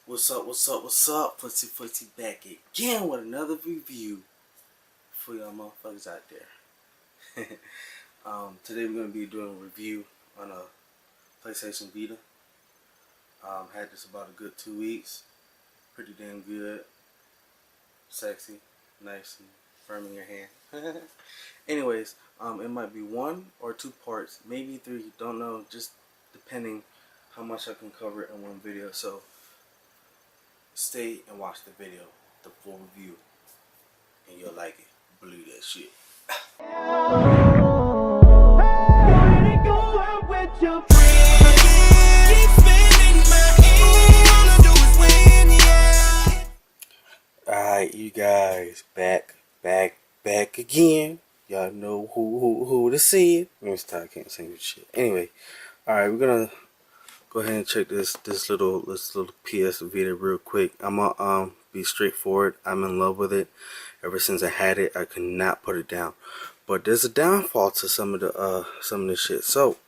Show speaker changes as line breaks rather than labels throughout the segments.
What's up, what's up, what's up? Footsie back again with another review for y'all motherfuckers out there. Today we're going to be doing a review on a Playstation Vita. Had this about a good 2 weeks. Pretty damn good. Sexy, nice and firm in your hand. Anyways, it might be 1 or 2 parts, maybe 3, don't know, just depending how much I can cover in one video. So stay and watch the video, the full review, and you'll like it. Believe that shit. Alright, you guys, back again. Y'all know who to see. Let me stop, I can't sing this shit. Anyway, alright, we're gonna go ahead and check this little PS Vita real quick. I'm gonna be straightforward. I'm in love with it. Ever since I had it, I could not put it down. But there's a downfall to some of the shit. So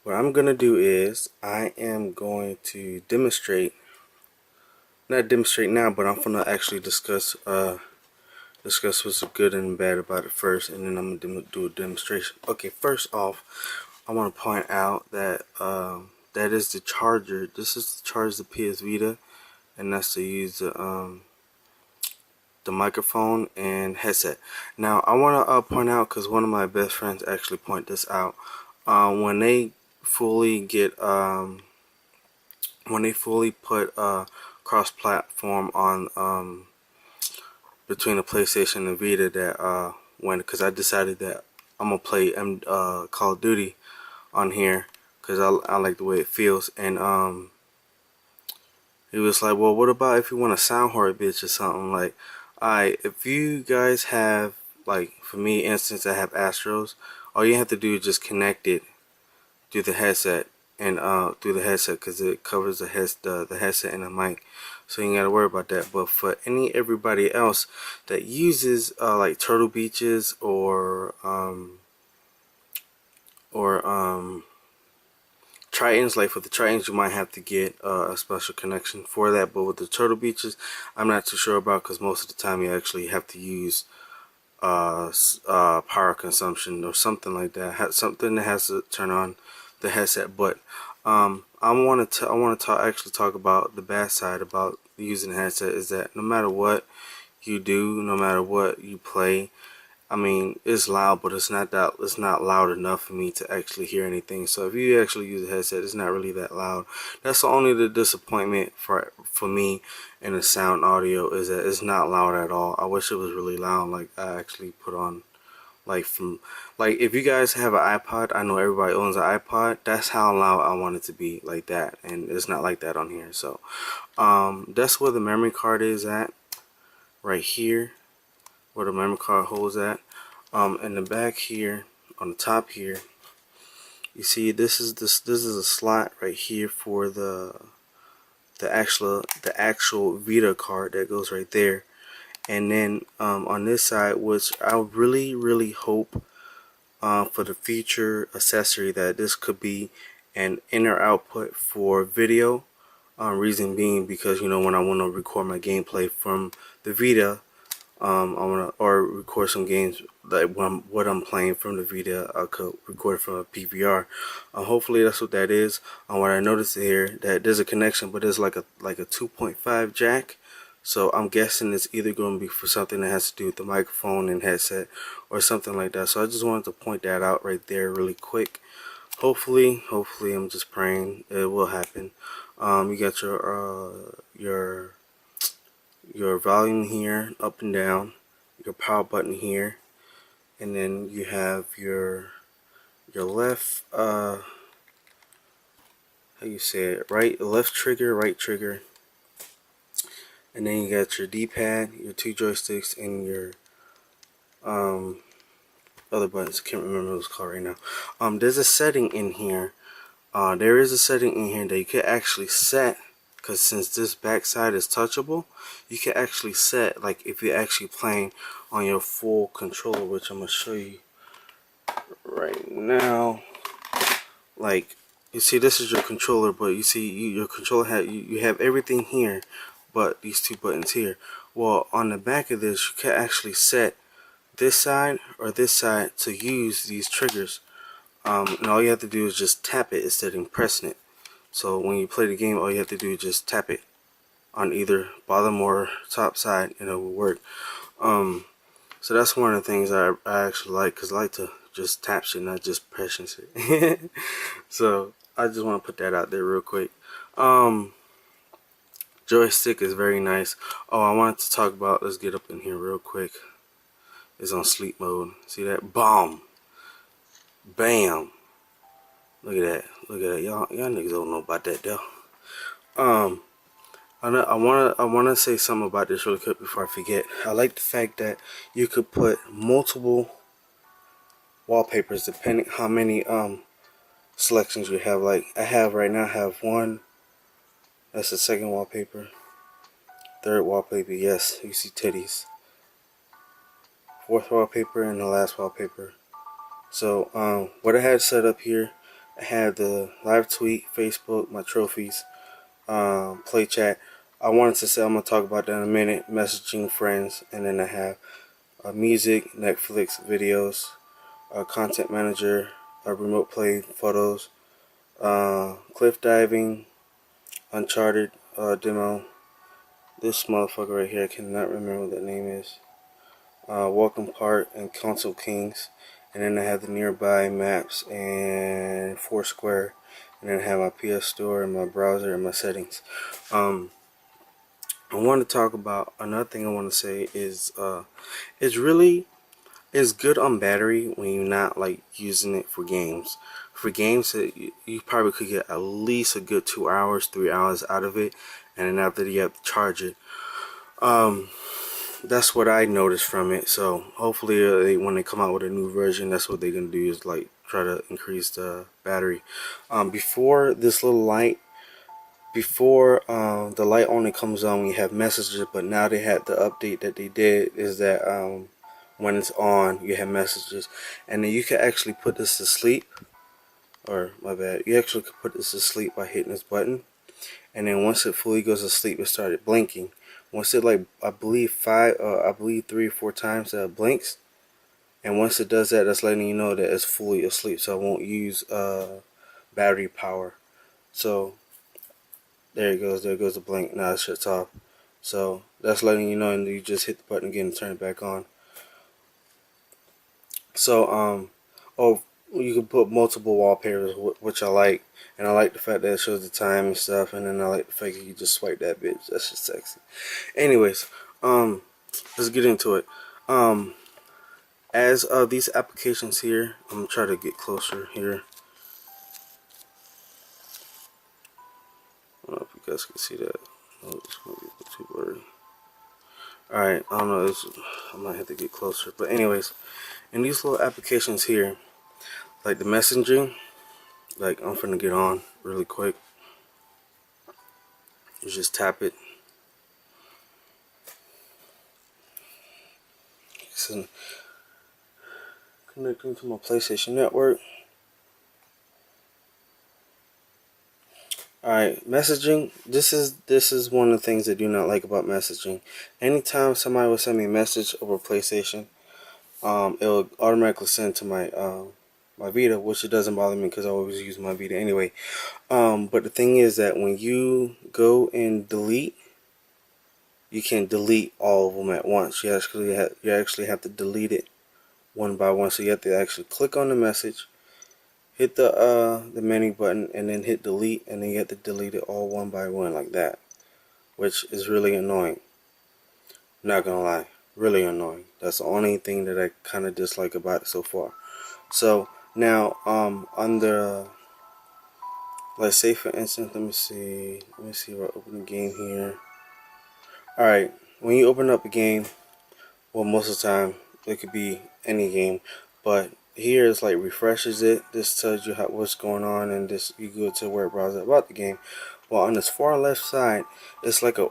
what I'm gonna do is I am going to not demonstrate now, but I'm gonna actually discuss what's good and bad about it first, and then I'm gonna do a demonstration. Okay, first off, I want to point out that that is the charger. This is to charge the PS Vita, and that's to use the microphone and headset. Now I want to point out, because one of my best friends actually pointed this out. When they fully put cross-platform on between the PlayStation and Vita, that because I decided that I'm gonna play Call of Duty on here because I like the way it feels, and he was like, well, what about if you want a soundboard bitch or something? Like, alright, if you guys have, like, for me instance, I have Astros, all you have to do is just connect it through the headset, and because it covers the headset and the mic, so you ain't gotta worry about that. But for everybody else that uses like Turtle Beaches or Tritons, like for the Tritons you might have to get a special connection for that, but with the Turtle Beaches I'm not too sure about, because most of the time you actually have to use power consumption or something like that, something that has to turn on the headset. But I want to actually talk about the bad side about using the headset, is that no matter what you do, no matter what you play, I mean, it's loud, but it's not loud enough for me to actually hear anything. So if you actually use a headset, it's not really that loud. That's only the disappointment for me in the sound audio, is that it's not loud at all. I wish it was really loud, like I actually put on, like if you guys have an iPod, I know everybody owns an iPod. That's how loud I want it to be, like that, and it's not like that on here. So that's where the memory card is at, right here, where the memory card holds at. In the back here, on the top here, you see this is a slot right here for the actual Vita card that goes right there. And then on this side, which I really hope for the future accessory, that this could be an inner output for video. Reason being, because when I want to record my gameplay from the Vita, I want to record some games, like what I'm playing from the Vita, I could record from a PVR. Hopefully that's what that is. What I noticed here, that there's a connection, but there's like a 2.5 jack. So I'm guessing it's either going to be for something that has to do with the microphone and headset or something like that. So I just wanted to point that out right there really quick. Hopefully I'm just praying it will happen. You got your volume here, up and down, your power button here, and then you have your left how you say it, left trigger, right trigger, and then you got your D-pad, your 2 joysticks, and your other buttons. I can't remember what it's called right now. There's a setting in here. There is a setting in here that you could actually set, because since this backside is touchable, you can actually set, like if you're actually playing on your full controller, which I'm gonna show you right now. Like You see, this is your controller, but you see, your controller you have everything here, but these two buttons here. Well, on the back of this, you can actually set this side or this side to use these triggers. And all you have to do is just tap it instead of pressing it. So when you play the game, all you have to do is just tap it on either bottom or top side, and it will work. So that's one of the things I actually like, because I like to just tap shit, not just pressing shit. So I just want to put that out there real quick. Joystick is very nice. Oh, I wanted to talk about, let's get up in here real quick. It's on sleep mode. See that? Bomb. Bam. Look at that. Look at that. Y'all niggas don't know about that though. I wanna say something about this really quick before I forget. I like the fact that you could put multiple wallpapers depending how many selections you have. Like I have right now, I have one. That's the second wallpaper. Third wallpaper, yes, you see titties. Fourth wallpaper and the last wallpaper. So what I had set up here, I had the live tweet, Facebook, my trophies, play chat. I wanted to say, I'm gonna talk about that in a minute. Messaging friends, and then I have music, Netflix videos, content manager, remote play photos, cliff diving, Uncharted demo. This motherfucker right here, I cannot remember what that name is. Welcome Part and Council Kings. And then I have the nearby maps and Foursquare. And then I have my PS Store and my browser and my settings. I want to talk about another thing I want to say is it's good on battery when you're not like using it for games. For games, you probably could get at least a good 2 hours, 3 hours out of it, and then after that you have to charge it. That's what I noticed from it. So hopefully when they come out with a new version, that's what they're gonna do, is like try to increase the battery. Before this little light, before the light only comes on when you have messages, but now they had the update that they did is that when it's on, you have messages, and then you can actually put this to sleep. Or my bad, you actually could put this to sleep by hitting this button, and then once it fully goes to sleep, it started blinking. Once it, like, I believe 3 or 4 times that it blinks, and once it does that, that's letting you know that it's fully asleep, so it won't use battery power. So there it goes. There goes the blink. Now it shuts off. So that's letting you know, and you just hit the button again and turn it back on. So oh, you can put multiple wallpapers, which I like, and I like the fact that it shows the time and stuff. And then I like the fact that you just swipe that bitch. That's just sexy. Anyways, let's get into it. As these applications here, I'm gonna try to get closer here. I don't know if you guys can see that. Oh, it's gonna be too blurry. Alright, I don't know, I might have to get closer. But anyways, in these little applications here, like the messaging, like I'm finna get on really quick. You just tap it. So, connecting to my PlayStation network. Alright, messaging. This is one of the things I do not like about messaging. Anytime somebody will send me a message over PlayStation, it will automatically send to my my Vita, which it doesn't bother me because I always use my Vita anyway. But the thing is that when you go and delete, you can't delete all of them at once. You actually have to delete it one by one. So you have to actually click on the message, hit the menu button, and then hit delete, and then you have to delete it all one by one like that, which is really annoying. Not gonna lie, really annoying. That's the only thing that I kind of dislike about it so far. So now under, let's say for instance, let me see if I open the game here. Alright, when you open up a game, well, most of the time it could be any game, but here it's like refreshes it. This tells you what's going on, and this you go to word browser about the game. Well, on this far left side, it's like a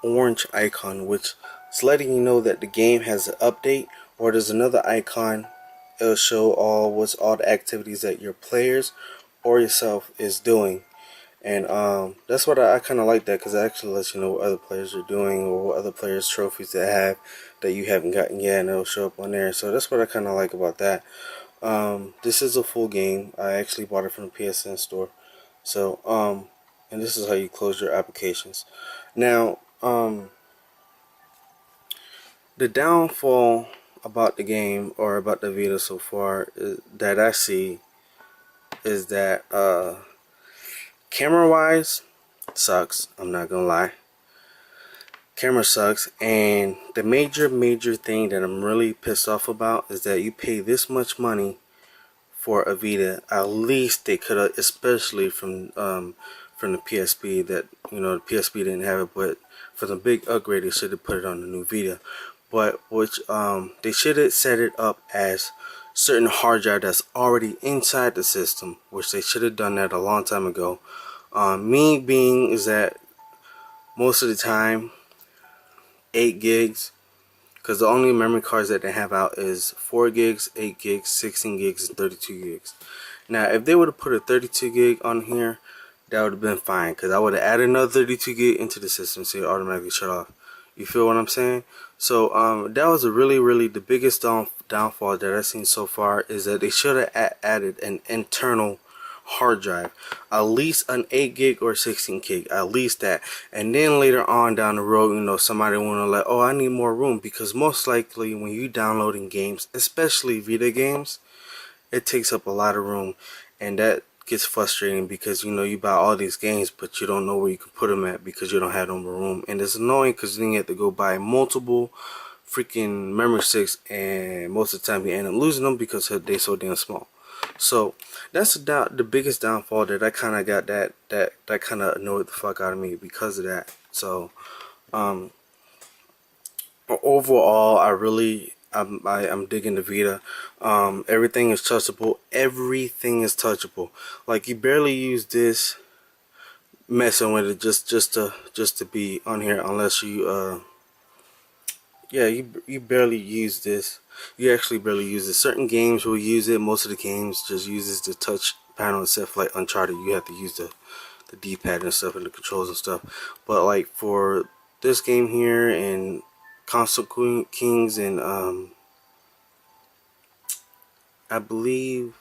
orange icon, which is letting you know that the game has an update. Or there's another icon. It'll show all the activities that your players or yourself is doing. And that's what I kind of like that, because it actually lets you know what other players are doing, or what other players' trophies they have that you haven't gotten yet, and it'll show up on there. So that's what I kind of like about that. This is a full game. I actually bought it from the PSN store. So and this is how you close your applications. Now the downfall about the game, or about the Vita so far, that I see is that camera wise sucks. I'm not gonna lie. Camera sucks, and the major thing that I'm really pissed off about is that you pay this much money for a Vita. At least they could have, especially from the PSP, that, you know, the PSP didn't have it, but for the big upgrade they should have put it on the new Vita. But which they should have set it up as certain hard drive that's already inside the system, which they should have done that a long time ago. Me being is that most of the time 8 gigs, because the only memory cards that they have out is 4 gigs, 8 gigs, 16 gigs, and 32 gigs. Now if they would have put a 32 gig on here, that would have been fine, because I would have added another 32 gig into the system so it automatically shut off. You feel what I'm saying? So that was really the biggest downfall that I've seen so far, is that they should have added an internal hard drive, at least an 8 gig or 16 gig, at least that. And then later on down the road, you know, somebody want to like, oh, I need more room, because most likely when you downloading games, especially Vita games, it takes up a lot of room, and that gets frustrating, because you know you buy all these games but you don't know where you can put them at, because you don't have no more room. And it's annoying, because then you have to go buy multiple freaking memory sticks, and most of the time you end up losing them because they're so damn small. So that's the biggest downfall that I kind of got, that kind of annoyed the fuck out of me because of that. So overall, I'm digging the Vita. Everything is touchable. Everything is touchable. Like, you barely use this messing with it just to be on here, unless you yeah, you barely use this. You actually barely use it. Certain games will use it. Most of the games just uses the touch panel and stuff. Like Uncharted, you have to use the D-pad and stuff, and the controls and stuff. But like for this game here, and Console Kings, and I believe,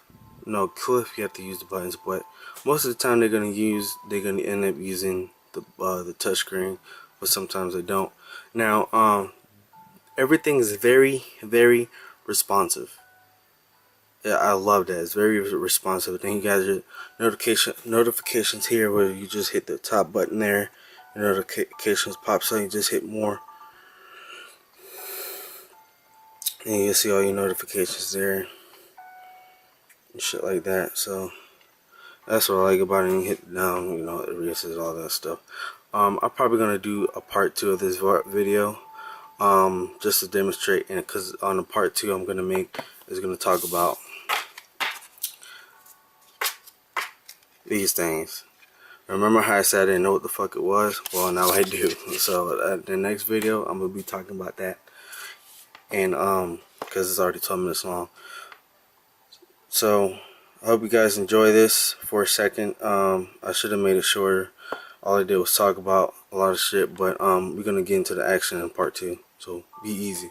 no, Cliff, you have to use the buttons. But most of the time they're gonna end up using the touchscreen, but sometimes they don't. Now everything is very responsive. Yeah, I love that. It's very responsive. Then you got your notifications here, where you just hit the top button there, your notifications pop, so you just hit more, and you'll see all your notifications there and shit like that. So that's what I like about it. You hit down, you know, it erases all that stuff. I'm probably gonna do a part 2 of this video, just to demonstrate, and because on the part 2 I'm gonna make is gonna talk about these things. Remember how I said I didn't know what the fuck it was? Well, now I do. So the next video I'm gonna be talking about that, and because it's already 12 minutes long. So I hope you guys enjoy this. For a second, I should have made it shorter. All I did was talk about a lot of shit, but we're gonna get into the action in part 2. So be easy.